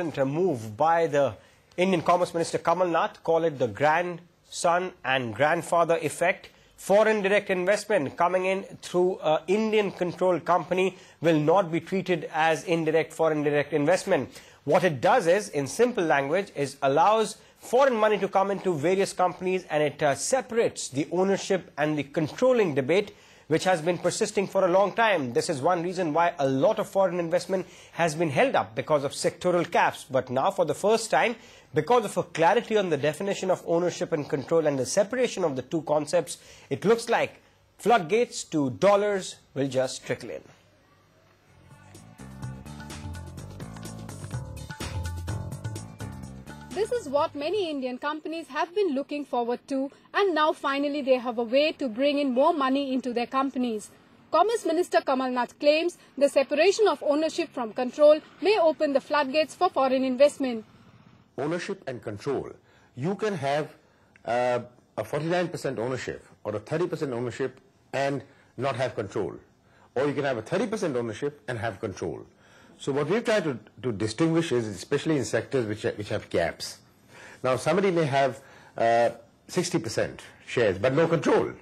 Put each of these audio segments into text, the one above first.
A move by the Indian Commerce Minister Kamal Nath, call it the grandson and grandfather effect. Foreign direct investment coming in through an Indian-controlled company will not be treated as indirect foreign direct investment. What it does is, in simple language, is allows foreign money to come into various companies, and it separates the ownership and the controlling debate, which has been persisting for a long time. This is one reason why a lot of foreign investment has been held up because of sectoral caps. But now, for the first time, because of a clarity on the definition of ownership and control and the separation of the two concepts, it looks like floodgates to dollars will just trickle in. This is what many Indian companies have been looking forward to, and now finally they have a way to bring in more money into their companies. Commerce Minister Kamal Nath claims the separation of ownership from control may open the floodgates for foreign investment. Ownership and control. You can have a 49% ownership or a 30% ownership and not have control. Or you can have a 30% ownership and have control. So what we've tried to distinguish is, especially in sectors which have caps. Now, somebody may have 60% shares, but no control.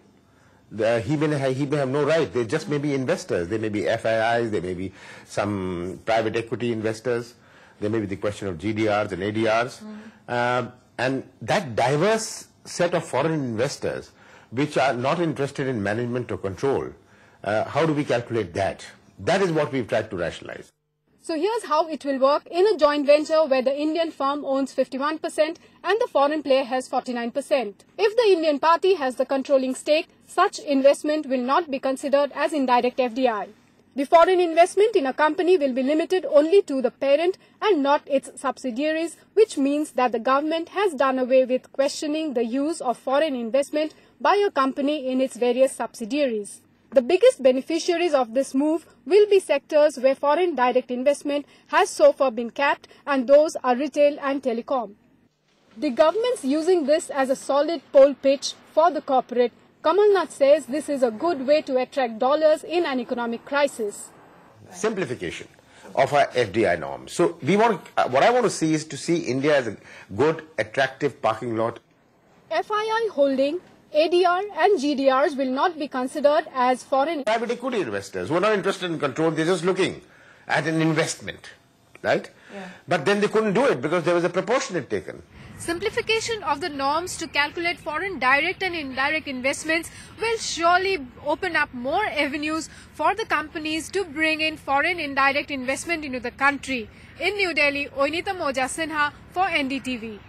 He may have no right. They just may be investors. They may be FIIs. They may be some private equity investors. There may be the question of GDRs and ADRs. And that diverse set of foreign investors which are not interested in management or control, how do we calculate that? That is what we've tried to rationalize. So here's how it will work in a joint venture where the Indian firm owns 51% and the foreign player has 49%. If the Indian party has the controlling stake, such investment will not be considered as indirect FDI. The foreign investment in a company will be limited only to the parent and not its subsidiaries, which means that the government has done away with questioning the use of foreign investment by a company in its various subsidiaries. The biggest beneficiaries of this move will be sectors where foreign direct investment has so far been capped, and those are retail and telecom. The government's using this as a solid poll pitch for the corporate. Kamal Nath says this is a good way to attract dollars in an economic crisis. Simplification of our FDI norms. So what I want to see is to see India as a good, attractive parking lot. FII holding, ADR and GDRs will not be considered as foreign. Private equity investors who are not interested in control, they're just looking at an investment, right? Yeah. But then they couldn't do it because there was a proportionate taken. Simplification of the norms to calculate foreign direct and indirect investments will surely open up more avenues for the companies to bring in foreign indirect investment into the country. In New Delhi, Oinita Moja Sinha for NDTV.